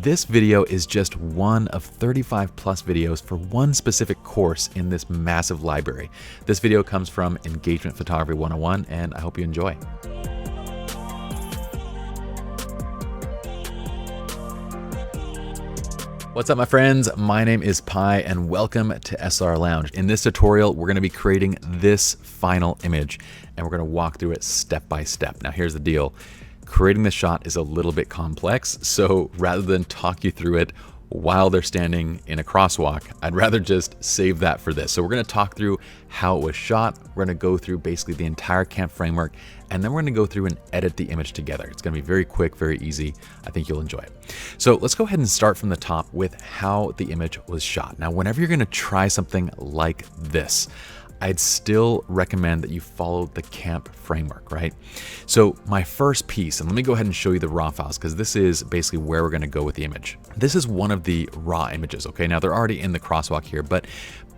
This video is just one of 35 plus videos for one specific course in this massive library. This video comes from Engagement Photography 101, and I hope you enjoy. What's up, my friends? My name is Pi and welcome to SLR Lounge. In this tutorial, we're going to be creating this final image and we're going to walk through it step by step. Now, here's the deal. Creating this shot is a little bit complex, so rather than talk you through it while they're standing in a crosswalk, I'd rather just save that for this. So we're going to talk through how it was shot. We're going to go through basically the entire camp framework, and then we're going to go through and edit the image together. It's going to be very quick, very easy. I think you'll enjoy it. So let's go ahead and start from the top with how the image was shot. Now, whenever you're going to try something like this, I'd still recommend that you follow the camp framework, right? So my first piece, and let me go ahead and show you the raw files because this is basically where we're going to go with the image. This is one of the raw images, okay? Now they're already in the crosswalk here, but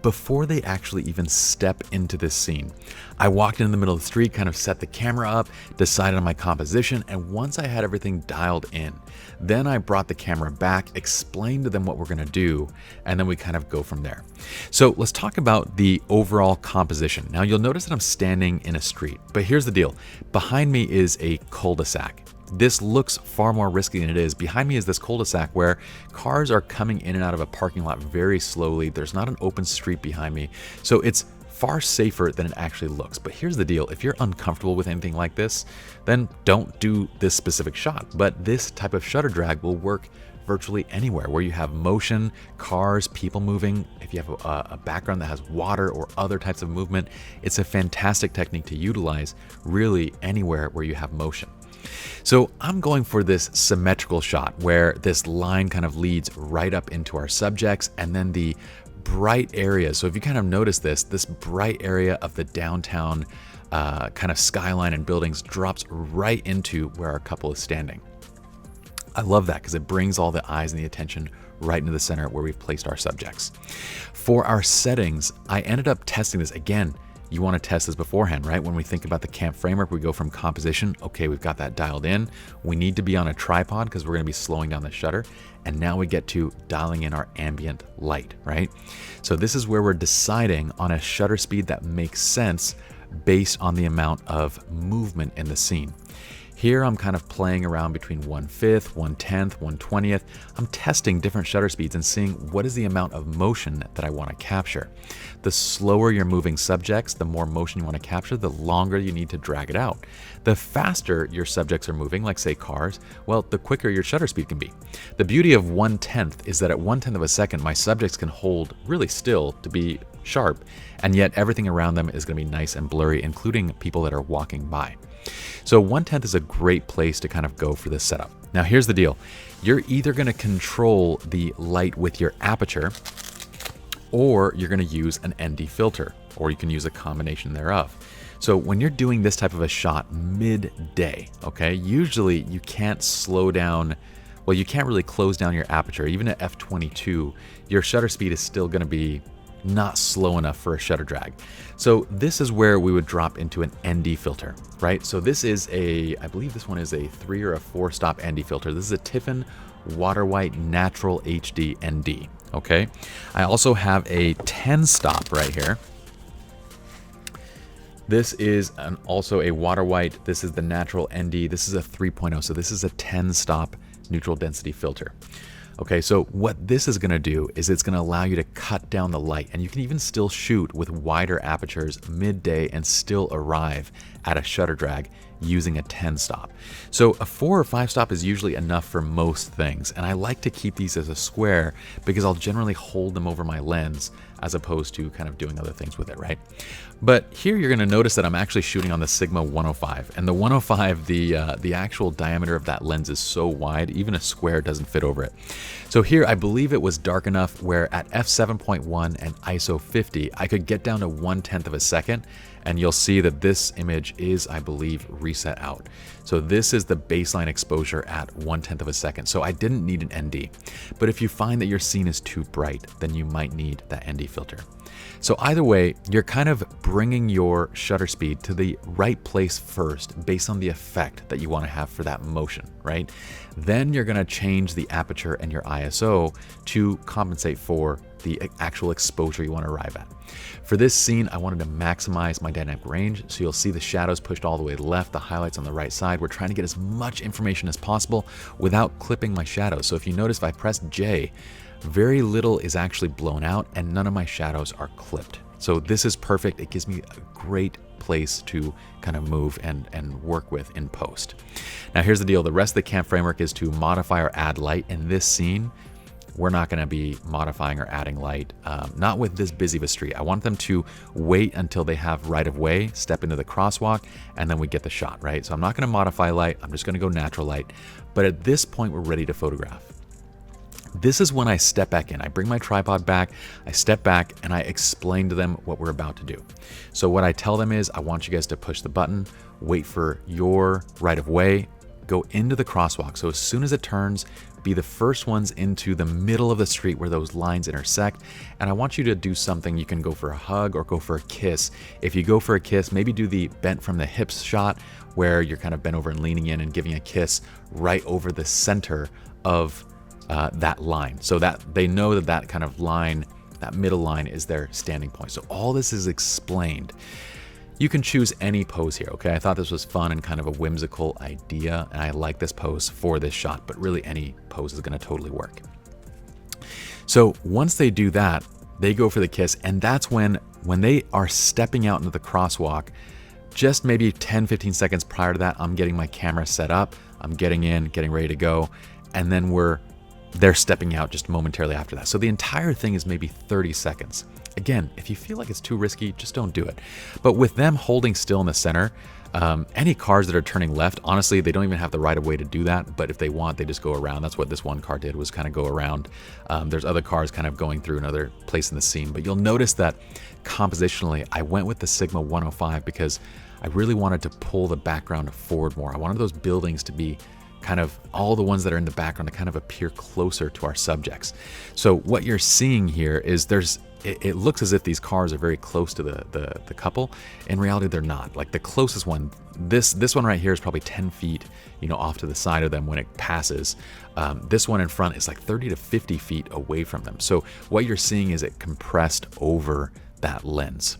before they actually even step into this scene, I walked in the middle of the street, kind of set the camera up, decided on my composition, and once I had everything dialed in, then I brought the camera back, explained to them what we're gonna do, and then we kind of go from there. So let's talk about the overall composition. Now you'll notice that I'm standing in a street, but here's the deal. Behind me is a cul-de-sac. This looks far more risky than it is. Behind me is this cul-de-sac where cars are coming in and out of a parking lot very slowly. There's not an open street behind me. So it's far safer than it actually looks. But here's the deal. If you're uncomfortable with anything like this, then don't do this specific shot. But this type of shutter drag will work virtually anywhere where you have motion, cars, people moving. If you have a background that has water or other types of movement, it's a fantastic technique to utilize really anywhere where you have motion. So I'm going for this symmetrical shot where this line kind of leads right up into our subjects, and then the bright area. So if you kind of notice this bright area of the downtown kind of skyline and buildings drops right into where our couple is standing. I love that because it brings all the eyes and the attention right into the center where we've placed our subjects. For our settings, I ended up testing this again. You want to test this beforehand, right? When we think about the camp framework, we go from composition. Okay, we've got that dialed in. We need to be on a tripod because we're going to be slowing down the shutter. And now we get to dialing in our ambient light, right? So this is where we're deciding on a shutter speed that makes sense based on the amount of movement in the scene. Here I'm kind of playing around between 1/5, 1/10, 1/20th. I'm testing different shutter speeds and seeing what is the amount of motion that I want to capture. The slower you're moving subjects, the more motion you want to capture, the longer you need to drag it out. The faster your subjects are moving, like say cars, well, the quicker your shutter speed can be. The beauty of 1/10 is that at 1/10 of a second, my subjects can hold really still to be sharp, and yet everything around them is going to be nice and blurry, including people that are walking by. So 1/10 is a great place to kind of go for this setup. Now here's the deal. You're either going to control the light with your aperture, or you're going to use an ND filter, or you can use a combination thereof. So when you're doing this type of a shot midday, okay, usually you can't slow down. Well, you can't really close down your aperture. Even at f/22, your shutter speed is still going to be not slow enough for a shutter drag. So this is where we would drop into an ND filter, right? So this is I believe this one is a 3 or a 4 stop ND filter. This is a Tiffin Water White Natural HD ND, okay? I also have a 10 stop right here. This is also a Water White. This is the Natural ND. This is a 3.0. So this is a 10 stop neutral density filter. Okay, so what this is going to do is it's going to allow you to cut down the light, and you can even still shoot with wider apertures midday and still arrive at a shutter drag using a 10 stop. So a 4 or 5 stop is usually enough for most things, and I like to keep these as a square because I'll generally hold them over my lens as opposed to kind of doing other things with it, right? But here you're going to notice that I'm actually shooting on the Sigma 105, and the 105, the actual diameter of that lens is so wide, even a square doesn't fit over it. So here I believe it was dark enough where at f7.1 and ISO 50, I could get down to 1/10 of a second, and you'll see that this image is, I believe, reset out. So this is the baseline exposure at 1/10 of a second. So I didn't need an ND. But if you find that your scene is too bright, then you might need that ND filter. So either way, you're kind of bringing your shutter speed to the right place first based on the effect that you want to have for that motion, right? Then you're going to change the aperture and your ISO to compensate for the actual exposure you want to arrive at. For this scene, I wanted to maximize my dynamic range, so you'll see the shadows pushed all the way to the left, the highlights on the right side. We're trying to get as much information as possible without clipping my shadows. So if you notice, if I press J, very little is actually blown out and none of my shadows are clipped. So this is perfect. It gives me a great place to kind of move and work with in post. Now here's the deal. The rest of the cam framework is to modify or add light. In this scene, we're not going to be modifying or adding light, not with this busy of a street. I want them to wait until they have right of way, step into the crosswalk, and then we get the shot, right? So I'm not going to modify light. I'm just going to go natural light. But at this point, we're ready to photograph. This is when I step back in. I bring my tripod back, I step back, and I explain to them what we're about to do. So what I tell them is, I want you guys to push the button, wait for your right of way, go into the crosswalk. So as soon as it turns, be the first ones into the middle of the street where those lines intersect. And I want you to do something. You can go for a hug or go for a kiss. If you go for a kiss, maybe do the bent from the hips shot where you're kind of bent over and leaning in and giving a kiss right over the center of that line, so that they know that that kind of line, that middle line, is their standing point. So all this is explained. You can choose any pose here, okay? I thought this was fun and kind of a whimsical idea, and I like this pose for this shot, but really any pose is going to totally work. So once they do that, they go for the kiss, and that's when they are stepping out into the crosswalk, just maybe 10-15 seconds prior to that, I'm getting my camera set up, I'm getting in, getting ready to go, and then they're stepping out just momentarily after that. So the entire thing is maybe 30 seconds. Again, if you feel like it's too risky, just don't do it. But with them holding still in the center, any cars that are turning left, honestly, they don't even have the right of way to do that. But if they want, they just go around. That's what this one car did, was kind of go around. There's other cars kind of going through another place in the scene. But you'll notice that compositionally, I went with the Sigma 105 because I really wanted to pull the background forward more. I wanted those buildings to be kind of all the ones that are in the background to kind of appear closer to our subjects. So what you're seeing here is it looks as if these cars are very close to the couple. In reality, they're not. Like the closest one, this one right here is probably 10 feet, off to the side of them when it passes. This one in front is like 30 to 50 feet away from them. So what you're seeing is it compressed over that lens.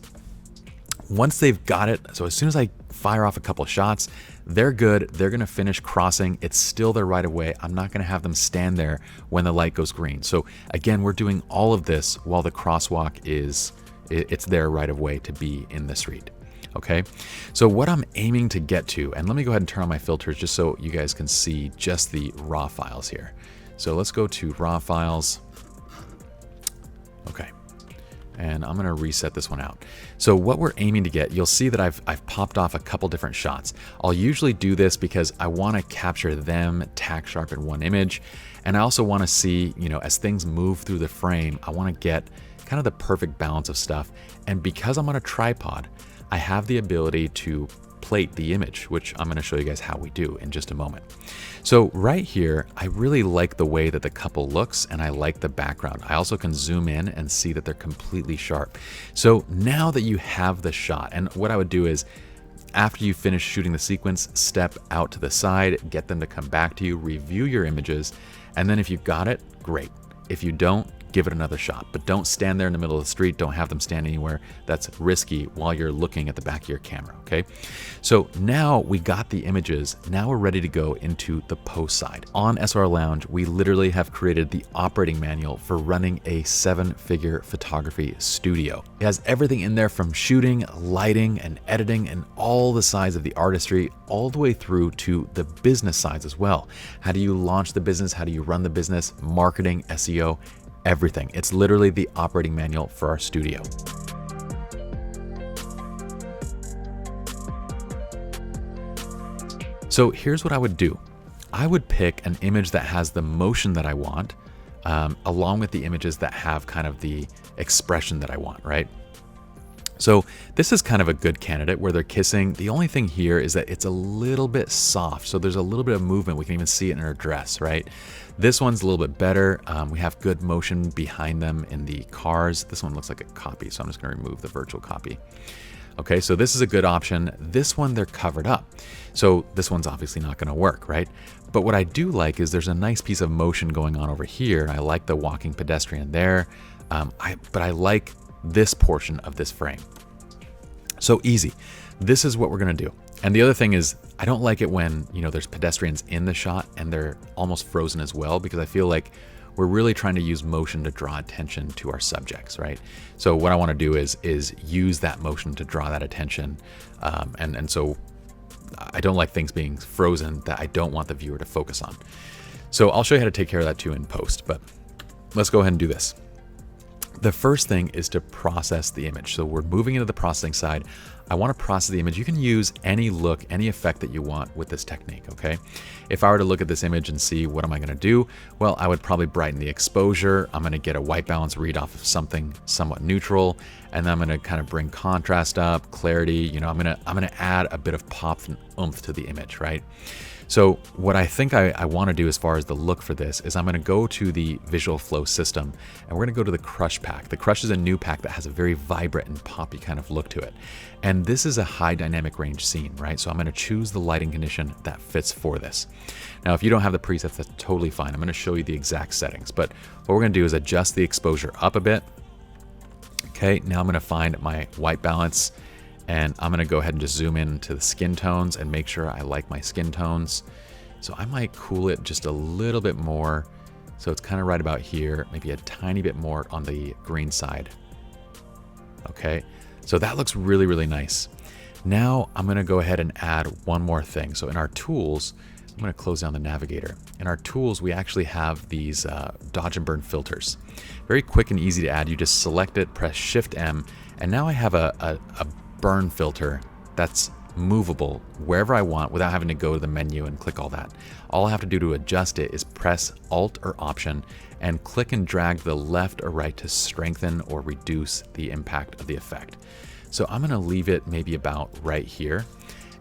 Once they've got it, so as soon as I fire off a couple of shots, they're good. They're going to finish crossing. It's still their right of way. I'm not going to have them stand there when the light goes green. So again, we're doing all of this while the crosswalk it's their right of way to be in the street. Okay. So what I'm aiming to get to, and let me go ahead and turn on my filters just so you guys can see just the raw files here. So let's go to raw files. Okay. And I'm going to reset this one out. So what we're aiming to get, you'll see that I've popped off a couple different shots. I'll usually do this because I want to capture them tack sharp in one image. And I also want to see, as things move through the frame, I want to get kind of the perfect balance of stuff. And because I'm on a tripod, I have the ability to plate the image, which I'm going to show you guys how we do in just a moment. So right here, I really like the way that the couple looks, and I like the background. I also can zoom in and see that they're completely sharp. So now that you have the shot, and what I would do is, after you finish shooting the sequence, step out to the side, get them to come back to you, review your images, and then if you've got it, great. If you don't, give it another shot, but don't stand there in the middle of the street. Don't have them stand anywhere that's risky while you're looking at the back of your camera, okay? So now we got the images. Now we're ready to go into the post side. On SR Lounge, we literally have created the operating manual for running a 7-figure photography studio. It has everything in there from shooting, lighting, and editing, and all the sides of the artistry, all the way through to the business sides as well. How do you launch the business? How do you run the business? Marketing, SEO, everything. It's literally the operating manual for our studio. So here's what I would do. I would pick an image that has the motion that I want, along with the images that have kind of the expression that I want, right? So this is kind of a good candidate where they're kissing. The only thing here is that it's a little bit soft. So there's a little bit of movement. We can even see it in her dress, right? This one's a little bit better. We have good motion behind them in the cars. This one looks like a copy, so I'm just going to remove the virtual copy. Okay, so this is a good option. This one, they're covered up. So this one's obviously not going to work, right? But what I do like is there's a nice piece of motion going on over here. I like the walking pedestrian there. But I like this portion of this frame. So easy. This is what we're going to do. And the other thing is, I don't like it when, there's pedestrians in the shot and they're almost frozen as well, because I feel like we're really trying to use motion to draw attention to our subjects, right? So what I want to do is use that motion to draw that attention. And so I don't like things being frozen that I don't want the viewer to focus on. So I'll show you how to take care of that too in post, but let's go ahead and do this. The first thing is to process the image. So we're moving into the processing side. I want to process the image. You can use any look, any effect that you want with this technique, okay? If I were to look at this image and see what am I going to do, well, I would probably brighten the exposure. I'm going to get a white balance read off of something somewhat neutral, and then I'm going to kind of bring contrast up, clarity. I'm going to add a bit of pop and oomph to the image, right? So what I think I want to do as far as the look for this is I'm going to go to the visual flow system, and we're going to go to the Crush pack. The Crush is a new pack that has a very vibrant and poppy kind of look to it. And this is a high dynamic range scene, right? So I'm going to choose the lighting condition that fits for this. Now, if you don't have the presets, that's totally fine. I'm going to show you the exact settings, but what we're going to do is adjust the exposure up a bit. Okay, now I'm going to find my white balance, and I'm going to go ahead and just zoom in to the skin tones and make sure I like my skin tones. So I might cool it just a little bit more. So it's kind of right about here, maybe a tiny bit more on the green side. Okay, so that looks really, really nice. Now I'm going to go ahead and add one more thing. So in our tools, I'm going to close down the navigator. In our tools, we actually have these dodge and burn filters. Very quick and easy to add. You just select it, press Shift M, and now I have a burn filter that's movable wherever I want without having to go to the menu and click all that. All I have to do to adjust it is press Alt or Option and click and drag the left or right to strengthen or reduce the impact of the effect. So I'm going to leave it maybe about right here,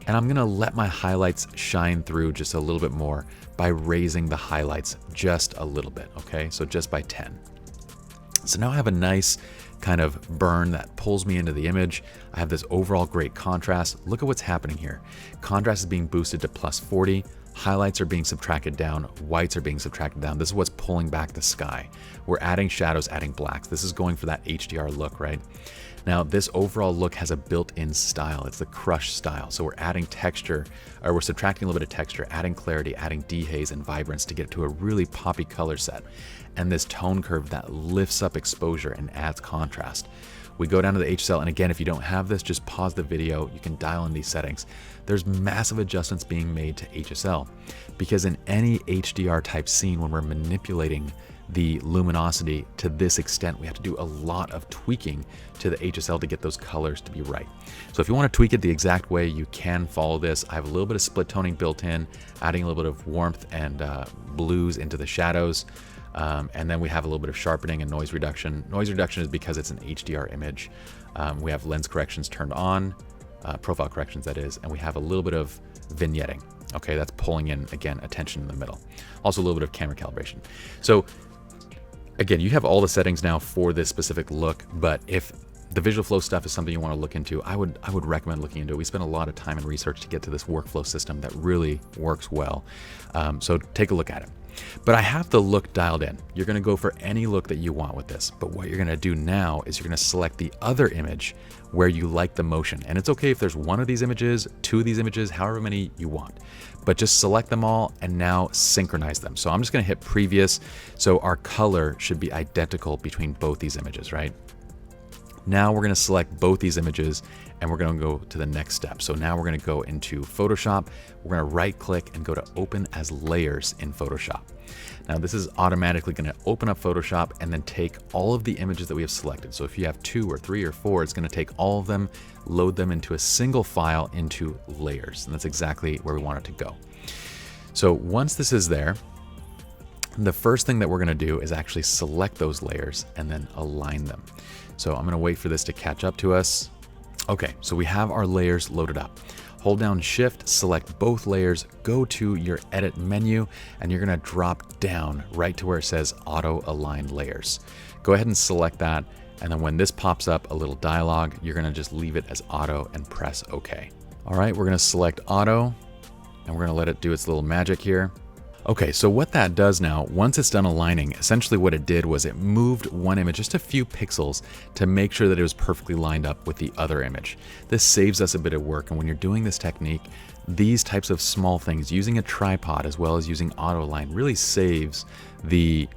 and I'm going to let my highlights shine through just a little bit more by raising the highlights just a little bit, okay? So just by 10. So now I have a nice kind of burn that pulls me into the image. I have this overall great contrast. Look at what's happening here. Contrast is being boosted to +40. Highlights are being subtracted down. Whites are being subtracted down. This is what's pulling back the sky. We're adding shadows, adding blacks. This is going for that HDR look, right? Now, this overall look has a built-in style. It's the Crush style. So we're adding texture, or we're subtracting a little bit of texture, adding clarity, adding dehaze and vibrance to get to a really poppy color set. And this tone curve that lifts up exposure and adds contrast. We go down to the HSL, and again, if you don't have this, just pause the video. You can dial in these settings. There's massive adjustments being made to HSL, because in any HDR type scene, when we're manipulating the luminosity to this extent, we have to do a lot of tweaking to the HSL to get those colors to be right. So if you want to tweak it the exact way, you can follow this. I have a little bit of split toning built in, adding a little bit of warmth and blues into the shadows. And then we have a little bit of sharpening and noise reduction. Noise reduction is because it's an HDR image. We have lens corrections turned on, profile corrections that is, and we have a little bit of vignetting. Okay, that's pulling in, again, attention in the middle. Also a little bit of camera calibration. So again, you have all the settings now for this specific look, but if the visual flow stuff is something you want to look into, I would recommend looking into it. We spent a lot of time and research to get to this workflow system that really works well. So take a look at it. But I have the look dialed in. You're going to go for any look that you want with this. But what you're going to do now is you're going to select the other image where you like the motion. And it's okay if there's one of these images, two of these images, however many you want. But just select them all and now synchronize them. So I'm just going to hit previous. So our color should be identical between both these images, right? Now we're going to select both these images and we're going to go to the next step. So now we're going to go into Photoshop. We're going to right click and go to Open as Layers in Photoshop. Now this is automatically going to open up Photoshop and then take all of the images that we have selected. So if you have 2 or 3 or 4, it's going to take all of them, load them into a single file into layers. And that's exactly where we want it to go. So once this is there, the first thing that we're going to do is actually select those layers and then align them. So I'm going to wait for this to catch up to us. Okay, so we have our layers loaded up. Hold down Shift, select both layers, go to your edit menu, and you're gonna drop down right to where it says auto align layers. Go ahead and select that. And then when this pops up, a little dialog, you're gonna just leave it as auto and press OK. All right, we're gonna select auto and we're gonna let it do its little magic here. Okay, so what that does now, once it's done aligning, essentially what it did was it moved one image just a few pixels to make sure that it was perfectly lined up with the other image. This saves us a bit of work, and when you're doing this technique, these types of small things, using a tripod as well as using auto align, really saves the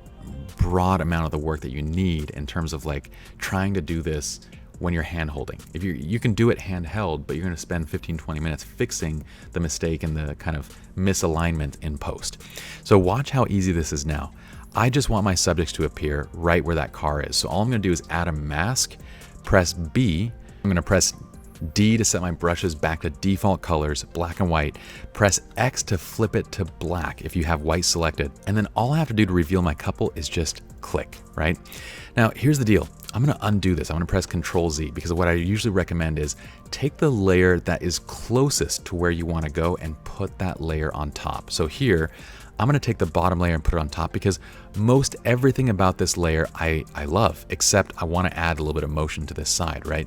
broad amount of the work that you need in terms of like trying to do this when you're hand holding. If you can do it handheld, but you're going to spend 15-20 minutes fixing the mistake and the kind of misalignment in post. So watch how easy this is now. I just want my subjects to appear right where that car is. So all I'm going to do is add a mask, press B. I'm going to press D to set my brushes back to default colors, black and white. Press X to flip it to black if you have white selected. And then all I have to do to reveal my couple is just click, right? Now, here's the deal. I'm going to undo this. I'm going to press Control Z, because what I usually recommend is take the layer that is closest to where you want to go and put that layer on top. So here, I'm going to take the bottom layer and put it on top, because most everything about this layer I love, except I want to add a little bit of motion to this side, right?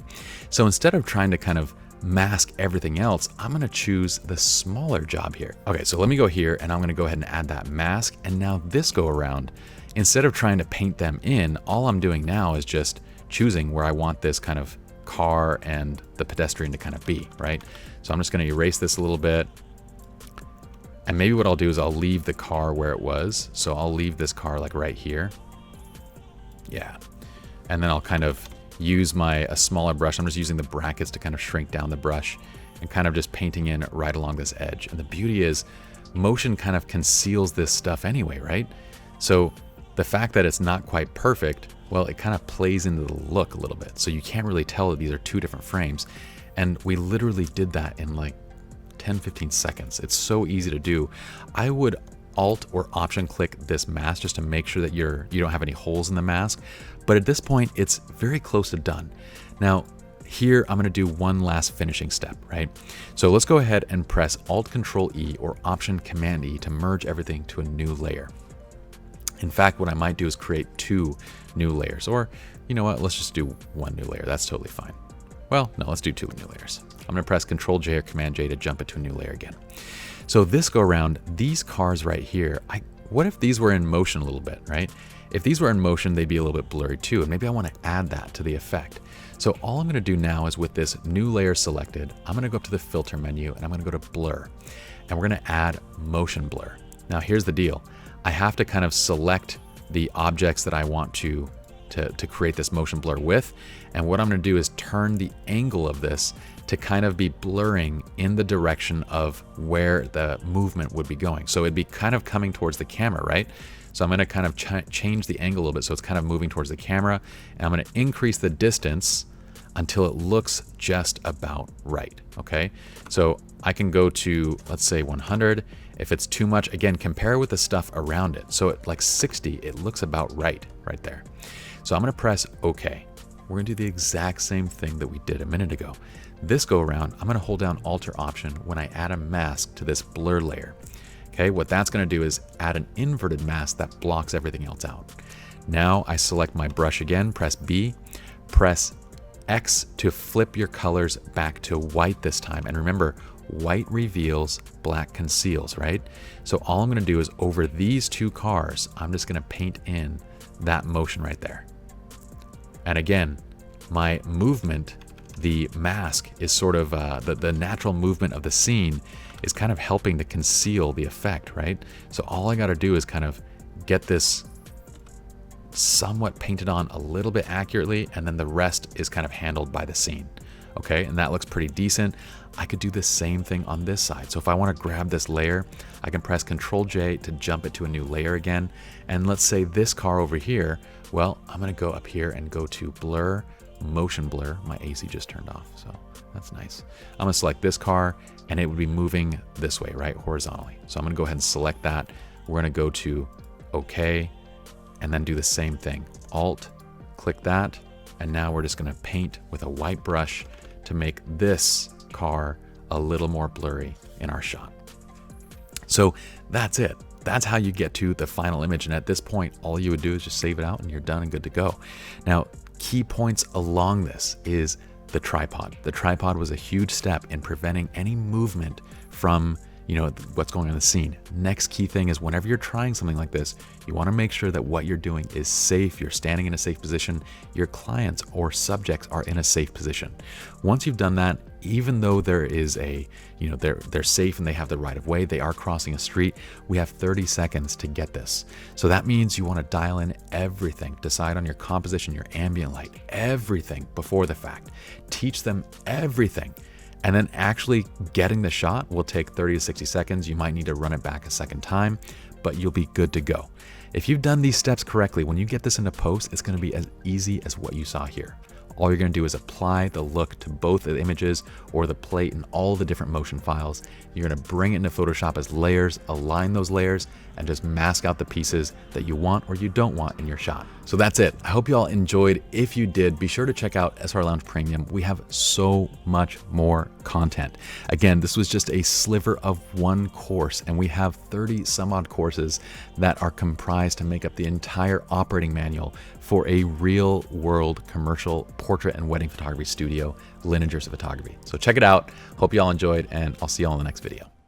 So instead of trying to kind of mask everything else, I'm going to choose the smaller job here. Okay, so let me go here and I'm going to go ahead and add that mask. And now this go around, instead of trying to paint them in, all I'm doing now is just choosing where I want this kind of car and the pedestrian to kind of be, right? So I'm just going to erase this a little bit. And maybe what I'll do is I'll leave the car where it was. So I'll leave this car like right here. Yeah. And then I'll kind of use a smaller brush. I'm just using the brackets to kind of shrink down the brush and kind of just painting in right along this edge. And the beauty is motion kind of conceals this stuff anyway, right? So the fact that it's not quite perfect, well, it kind of plays into the look a little bit. So you can't really tell that these are two different frames. And we literally did that in like 10-15 seconds. It's so easy to do. I would Alt or Option click this mask just to make sure that you don't have any holes in the mask. But at this point, it's very close to done. Now, here I'm going to do one last finishing step, right? So let's go ahead and press Alt Control E or Option Command E to merge everything to a new layer. In fact, what I might do is create 2 new layers, or you know what, let's just do 1 new layer. That's totally fine. Well, no, let's do 2 new layers. I'm going to press Control J or Command J to jump it to a new layer again. So this go around, these cars right here, what if these were in motion a little bit, right? If these were in motion, they'd be a little bit blurry too, and maybe I want to add that to the effect. So all I'm going to do now is with this new layer selected, I'm going to go up to the filter menu and I'm going to go to blur, and we're going to add motion blur. Now here's the deal. I have to kind of select the objects that I want to create this motion blur with. And what I'm going to do is turn the angle of this to kind of be blurring in the direction of where the movement would be going. So it'd be kind of coming towards the camera, right? So I'm going to kind of change the angle a little bit so it's kind of moving towards the camera. And I'm going to increase the distance until it looks just about right, okay? So I can go to, let's say 100. If it's too much, again, compare with the stuff around it. So at like 60, it looks about right there. So I'm going to press OK. We're going to do the exact same thing that we did a minute ago. This go around, I'm going to hold down Alt or Option when I add a mask to this blur layer. Okay, what that's going to do is add an inverted mask that blocks everything else out. Now I select my brush again, press B, press X to flip your colors back to white this time. And remember, white reveals, black conceals, right? So all I'm going to do is over these 2 cars, I'm just going to paint in that motion right there. And again, my movement, the mask is sort of the natural movement of the scene is kind of helping to conceal the effect, right? So all I got to do is kind of get this somewhat painted on a little bit accurately, and then the rest is kind of handled by the scene. Okay, and that looks pretty decent. I could do the same thing on this side. So if I want to grab this layer, I can press Control J to jump it to a new layer again. And let's say this car over here, well, I'm going to go up here and go to Blur, Motion Blur. My AC just turned off, so that's nice. I'm going to select this car, and it would be moving this way, right, horizontally. So I'm going to go ahead and select that. We're going to go to OK, and then do the same thing. Alt, click that, and now we're just going to paint with a white brush to make this car a little more blurry in our shot. So that's it. That's how you get to the final image. And at this point, all you would do is just save it out and you're done and good to go. Now, key points along this is the tripod. The tripod was a huge step in preventing any movement from what's going on in the scene. Next key thing is whenever you're trying something like this, you want to make sure that what you're doing is safe. You're standing in a safe position. Your clients or subjects are in a safe position. Once you've done that, even though there is they're safe and they have the right of way, they are crossing a street, we have 30 seconds to get this. So that means you want to dial in everything, decide on your composition, your ambient light, everything before the fact. Teach them everything. And then actually getting the shot will take 30 to 60 seconds. You might need to run it back a second time, but you'll be good to go. If you've done these steps correctly, when you get this into post, it's going to be as easy as what you saw here. All you're going to do is apply the look to both the images or the plate and all the different motion files. You're going to bring it into Photoshop as layers, align those layers, and just mask out the pieces that you want or you don't want in your shot. So that's it. I hope you all enjoyed. If you did, be sure to check out SR Lounge Premium. We have so much more content. Again, this was just a sliver of one course, and we have 30 some odd courses that are comprised to make up the entire operating manual for a real world commercial portrait and wedding photography studio, Lingers Photography. So check it out. Hope you all enjoyed, and I'll see you all in the next video.